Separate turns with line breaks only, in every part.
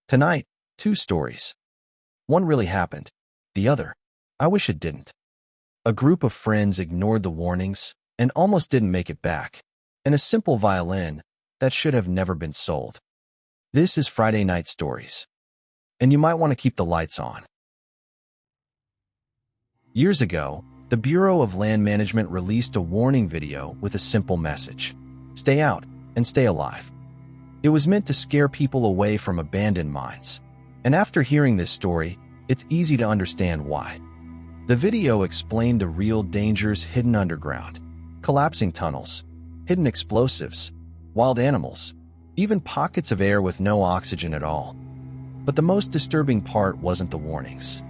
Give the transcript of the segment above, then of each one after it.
Tonight, two stories. One really happened. The other, I wish it didn't. A group of friends ignored the warnings and almost didn't make it back. And a simple violin that should have never been sold. This is Friday Night Stories. And you might want to keep the lights on. Years ago, the Bureau of Land Management released a warning video with a simple message. Stay out and stay alive. It was meant to scare people away from abandoned mines. And after hearing this story, it's easy to understand why. The video explained the real dangers hidden underground. Collapsing tunnels, hidden explosives, wild animals, even pockets of air with no oxygen at all. But the most disturbing part wasn't the warnings.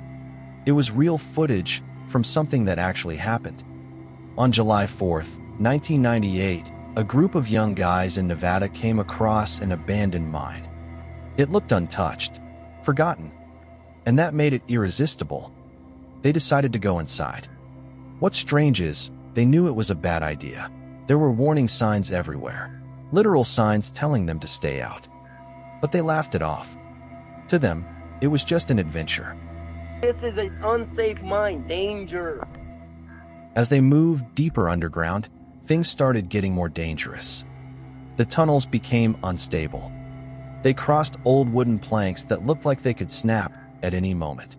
It was real footage from something that actually happened. On July 4th, 1998, a group of young guys in Nevada came across an abandoned mine. It looked untouched, forgotten, and that made it irresistible. They decided to go inside. What's strange is, they knew it was a bad idea. There were warning signs everywhere, literal signs telling them to stay out. But they laughed it off. To them, it was just an adventure.
This is an unsafe mine. Danger.
As they moved deeper underground, things started getting more dangerous. The tunnels became unstable. They crossed old wooden planks that looked like they could snap at any moment.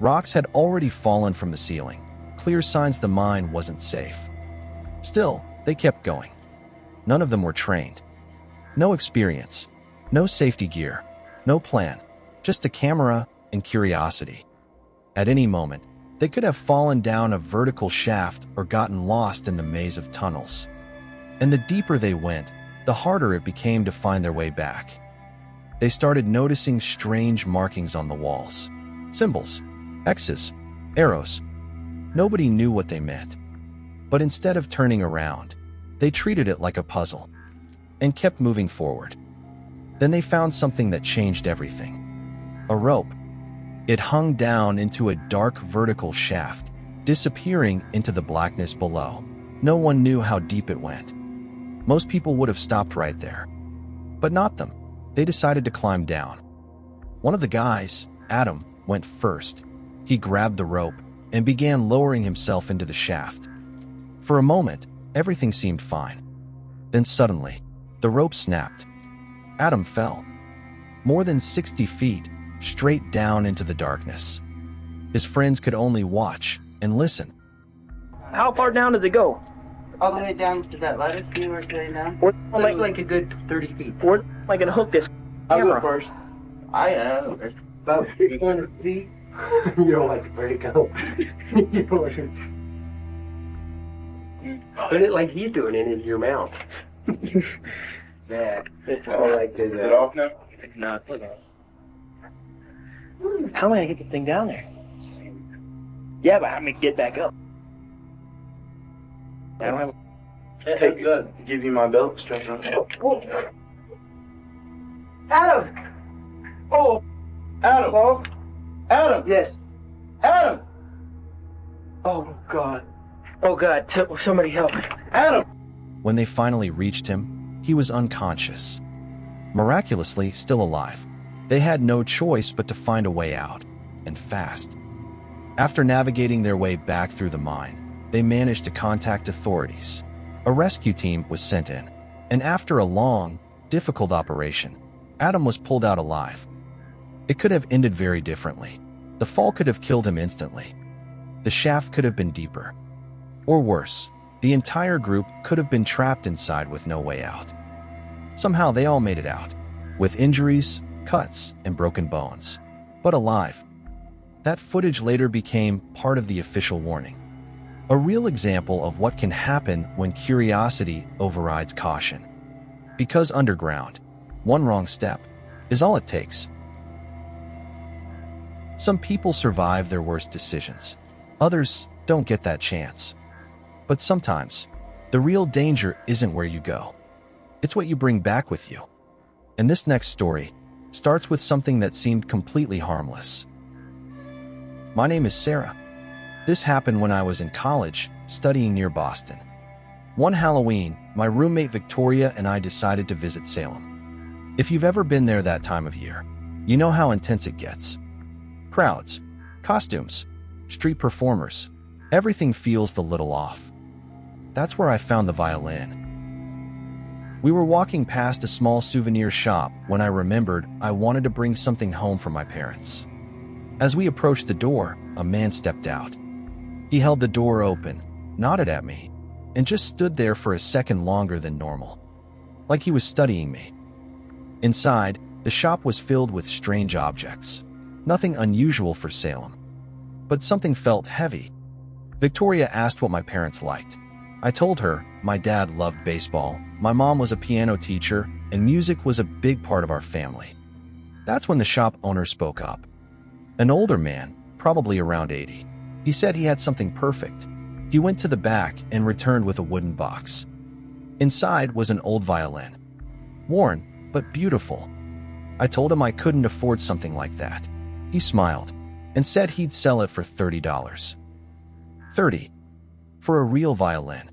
Rocks had already fallen from the ceiling, clear signs the mine wasn't safe. Still, they kept going. None of them were trained. No experience, no safety gear, no plan, just a camera and curiosity. At any moment, they could have fallen down a vertical shaft or gotten lost in the maze of tunnels. And the deeper they went, the harder it became to find their way back. They started noticing strange markings on the walls. Symbols, X's, arrows. Nobody knew what they meant. But instead of turning around, they treated it like a puzzle and kept moving forward. Then they found something that changed everything. A rope. It hung down into a dark vertical shaft, disappearing into the blackness below. No one knew how deep it went. Most people would have stopped right there. But not them. They decided to climb down. One of the guys, Adam, went first. He grabbed the rope and began lowering himself into the shaft. For a moment, everything seemed fine. Then suddenly, the rope snapped. Adam fell. More than 60 feet, straight down into the darkness. His friends could only watch and listen.
How far down does it go?
All the way down to that ladder, see where it's going down?
Or
Like a good 30 feet.
Or am I gonna hook this
I'll go
camera?
first. I am. About 200 feet. You don't like where to go. You don't like it. Put it like he's doing it into your mouth. Yeah. It's all like this. Is it off now?
No, it's not. How am I gonna get the thing down there? Yeah, but how am I gonna get back up? I don't have.
Hey, good. Give you my belt. Straight on. Oh. Adam! Oh! Adam! Oh! Adam! Yes. Adam! Oh, God. Oh, God. Somebody help. Adam!
When they finally reached him, he was unconscious. Miraculously still alive. They had no choice but to find a way out, and fast. After navigating their way back through the mine, they managed to contact authorities. A rescue team was sent in, and after a long, difficult operation, Adam was pulled out alive. It could have ended very differently. The fall could have killed him instantly. The shaft could have been deeper. Or worse, the entire group could have been trapped inside with no way out. Somehow they all made it out, with injuries, cuts, and broken bones, but alive. That footage later became part of the official warning. A real example of what can happen when curiosity overrides caution. Because underground, one wrong step is all it takes. Some people survive their worst decisions. Others don't get that chance. But sometimes, the real danger isn't where you go. It's what you bring back with you. And this next story starts with something that seemed completely harmless. My name is Sarah. This happened when I was in college, studying near Boston. One Halloween, my roommate Victoria and I decided to visit Salem. If you've ever been there that time of year, You know how intense it gets. Crowds, costumes, street performers. Everything feels the little off. That's where I found the violin. We were walking past a small souvenir shop when I remembered I wanted to bring something home for my parents. As we approached the door, a man stepped out. He held the door open, nodded at me, and just stood there for a second longer than normal, like he was studying me. Inside, the shop was filled with strange objects. Nothing unusual for Salem, but something felt heavy. Victoria asked what my parents liked. I told her my dad loved baseball, my mom was a piano teacher, and music was a big part of our family. That's when the shop owner spoke up. An older man, probably around 80. He said he had something perfect. He went to the back and returned with a wooden box. Inside was an old violin. Worn, but beautiful. I told him I couldn't afford something like that. He smiled and said he'd sell it for $30. 30. For a real violin.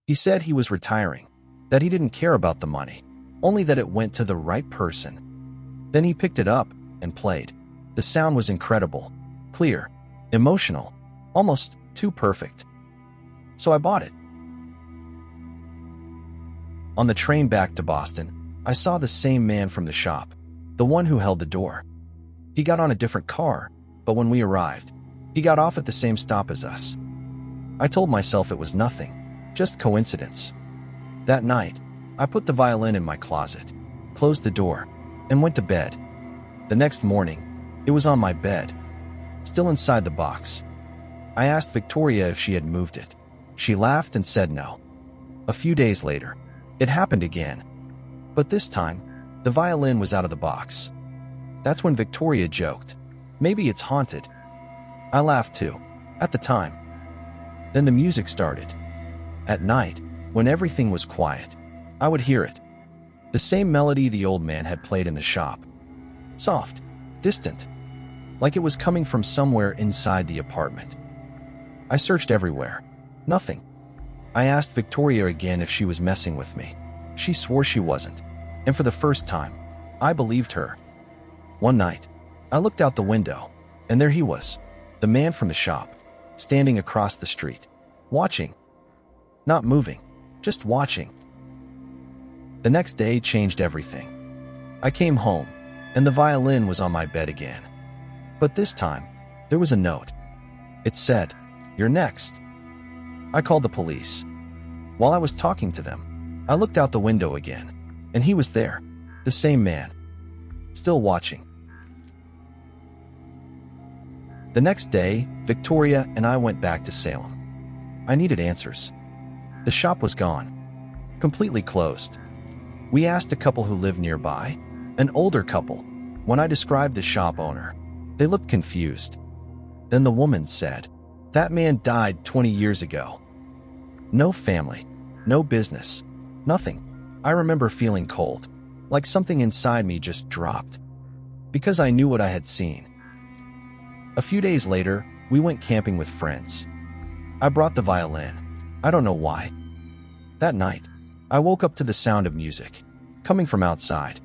He said he was retiring, that he didn't care about the money, only that it went to the right person. Then he picked it up and played. The sound was incredible, clear, emotional, almost too perfect. So I bought it. On the train back to Boston, I saw the same man from the shop, the one who held the door. He got on a different car, but when we arrived, he got off at the same stop as us. I told myself it was nothing, just coincidence. That night, I put the violin in my closet, closed the door, and went to bed. The next morning, it was on my bed, still inside the box. I asked Victoria if she had moved it. She laughed and said no. A few days later, it happened again. But this time, the violin was out of the box. That's when Victoria joked, "Maybe it's haunted." I laughed too, at the time. Then the music started. At night, when everything was quiet, I would hear it. The same melody the old man had played in the shop. Soft, distant, like it was coming from somewhere inside the apartment. I searched everywhere. Nothing. I asked Victoria again if she was messing with me. She swore she wasn't, and for the first time, I believed her. One night, I looked out the window, and there he was, the man from the shop, standing across the street, watching. Not moving, just watching. The next day changed everything. I came home, and the violin was on my bed again. But this time, there was a note. It said, "You're next." I called the police. While I was talking to them, I looked out the window again, and he was there, the same man, still watching. The next day, Victoria and I went back to Salem. I needed answers. The shop was gone, completely closed. We asked a couple who lived nearby, an older couple. When I described the shop owner, they looked confused. Then the woman said, "That man died 20 years ago. No family, no business, nothing." I remember feeling cold, like something inside me just dropped, because I knew what I had seen. A few days later, we went camping with friends. I brought the violin. I don't know why. That night, I woke up to the sound of music, coming from outside.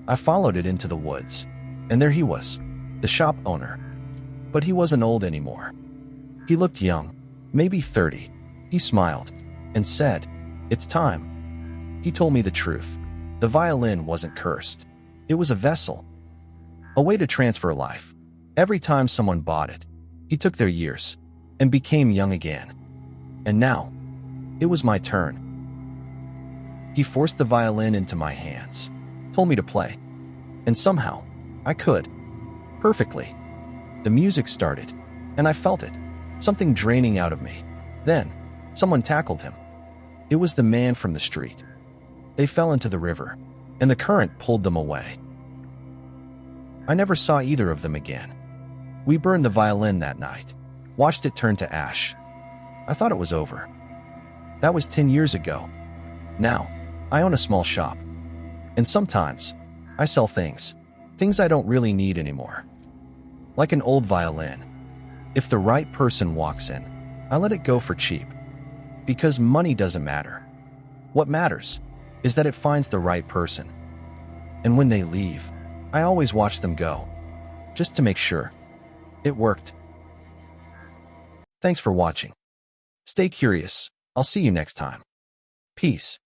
I followed it into the woods, and there he was, the shop owner. But he wasn't old anymore. He looked young, maybe 30. He smiled and said, "It's time." He told me the truth. The violin wasn't cursed. It was a vessel, a way to transfer life. Every time someone bought it, he took their years and became young again. And now, it was my turn. He forced the violin into my hands, told me to play, and somehow, I could. Perfectly. The music started, and I felt it, something draining out of me. Then, someone tackled him. It was the man from the street. They fell into the river, and the current pulled them away. I never saw either of them again. We burned the violin that night, watched it turn to ash. I thought it was over. That was 10 years ago. Now, I own a small shop. And sometimes, I sell things I don't really need anymore. Like an old violin. If the right person walks in, I let it go for cheap. Because money doesn't matter. What matters is that it finds the right person. And when they leave, I always watch them go, just to make sure. It worked. Thanks for watching. Stay curious. I'll see you next time. Peace.